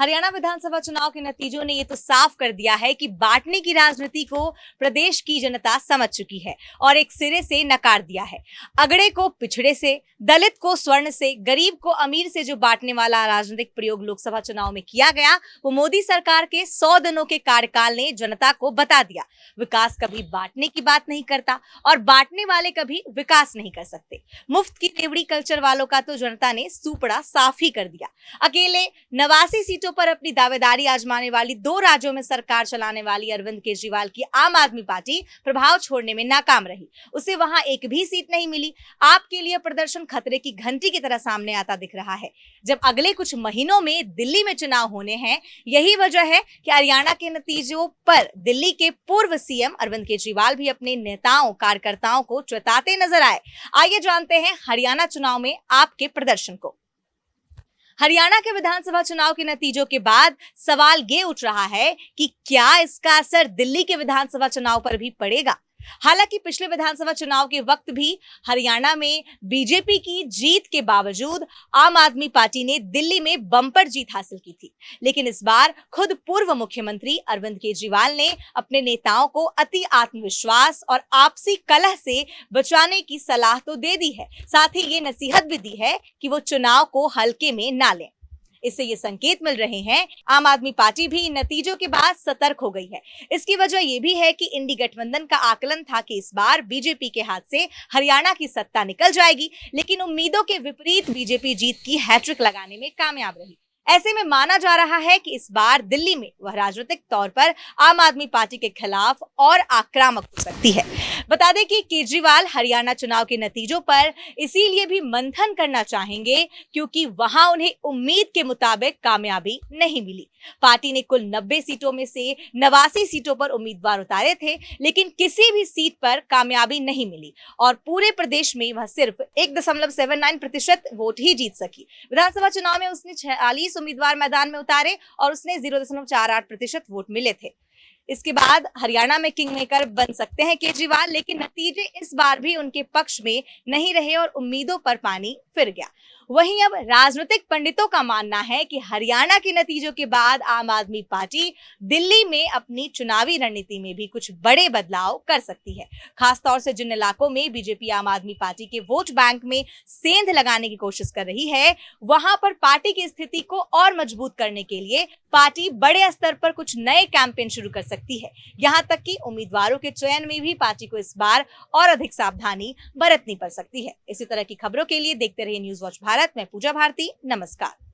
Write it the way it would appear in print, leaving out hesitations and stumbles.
हरियाणा विधानसभा चुनाव के नतीजों ने ये तो साफ कर दिया है कि बांटने की राजनीति को प्रदेश की जनता समझ चुकी है और एक सिरे से नकार दिया है। अगड़े को पिछड़े से, दलित को स्वर्ण से, गरीब को अमीर से जो बांटने वाला राजनीतिक प्रयोग लोकसभा चुनाव में किया गया, वो मोदी सरकार के 100 दिनों के कार्यकाल ने जनता को बता दिया। विकास कभी बांटने की बात नहीं करता और बांटने वाले कभी विकास नहीं कर सकते। मुफ्त की रेवड़ी कल्चर वालों का तो जनता ने सूपड़ा साफ ही कर दिया। अकेले 89 सीटों पर अपनी दावेदारी आजमाने वाली 2 राज्यों में सरकार चलाने वाली अरविंद केजरीवाल की आम आदमी पार्टी प्रभाव छोड़ने में नाकाम रही। उसे वहां एक भी सीट नहीं मिली। आपके लिए प्रदर्शन खतरे की घंटी की तरह सामने आता दिख रहा है। जब अगले कुछ महीनों में दिल्ली में चुनाव होने हैं, यही वजह है कि हरियाणा के नतीजों पर दिल्ली के पूर्व सीएम अरविंद केजरीवाल भी अपने नेताओं कार्यकर्ताओं को चेताते नजर आए। आइए जानते हैं हरियाणा चुनाव में आपके प्रदर्शन को। हरियाणा के विधानसभा चुनाव के नतीजों के बाद सवाल ये उठ रहा है कि क्या इसका असर दिल्ली के विधानसभा चुनाव पर भी पड़ेगा। हालांकि पिछले विधानसभा चुनाव के वक्त भी हरियाणा में बीजेपी की जीत के बावजूद आम आदमी पार्टी ने दिल्ली में बम्पर जीत हासिल की थी, लेकिन इस बार खुद पूर्व मुख्यमंत्री अरविंद केजरीवाल ने अपने नेताओं को अति आत्मविश्वास और आपसी कलह से बचाने की सलाह तो दे दी है, साथ ही ये नसीहत भी दी है कि वो चुनाव को हल्के में ना लें। इससे ये संकेत मिल रहे हैं आम आदमी पार्टी भी नतीजों के बाद सतर्क हो गई है। इसकी वजह ये भी है कि इंडी गठबंधन का आकलन था कि इस बार बीजेपी के हाथ से हरियाणा की सत्ता निकल जाएगी, लेकिन उम्मीदों के विपरीत बीजेपी जीत की हैट्रिक लगाने में कामयाब रही। ऐसे में माना जा रहा है कि इस बार दिल्ली में वह राजनीतिक तौर पर आम आदमी पार्टी के खिलाफ और आक्रामक हो सकती है। बता दें कि केजरीवाल हरियाणा चुनाव के नतीजों पर इसीलिए भी मंथन करना चाहेंगे क्योंकि वहां उन्हें उम्मीद के मुताबिक कामयाबी नहीं मिली। पार्टी ने कुल 90 सीटों में से 89 सीटों पर उम्मीदवार उतारे थे, लेकिन किसी भी सीट पर कामयाबी नहीं मिली और पूरे प्रदेश में वह सिर्फ 1.79% वोट ही जीत सकी। विधानसभा चुनाव में उसने 46 उम्मीदवार मैदान में उतारे और उसने 0.48% वोट मिले थे। इसके बाद हरियाणा में किंग मेकर बन सकते हैं केजरीवाल, लेकिन नतीजे इस बार भी उनके पक्ष में नहीं रहे और उम्मीदों पर पानी फिर गया। वहीं अब राजनीतिक पंडितों का मानना है कि हरियाणा के नतीजों के बाद आम आदमी पार्टी दिल्ली में अपनी चुनावी रणनीति में भी कुछ बड़े बदलाव कर सकती है। खासतौर से जिन इलाकों में बीजेपी आम आदमी पार्टी के वोट बैंक में सेंध लगाने की कोशिश कर रही है, वहां पर पार्टी की स्थिति को और मजबूत करने के लिए पार्टी बड़े स्तर पर कुछ नए कैंपेन शुरू कर सकती है। यहां तक कि उम्मीदवारों के चयन में भी पार्टी को इस बार और अधिक सावधानी बरतनी पड़ सकती है। इसी तरह की खबरों के लिए देखते रहिए न्यूज वॉच भारत। मैं पूजा भारती, नमस्कार।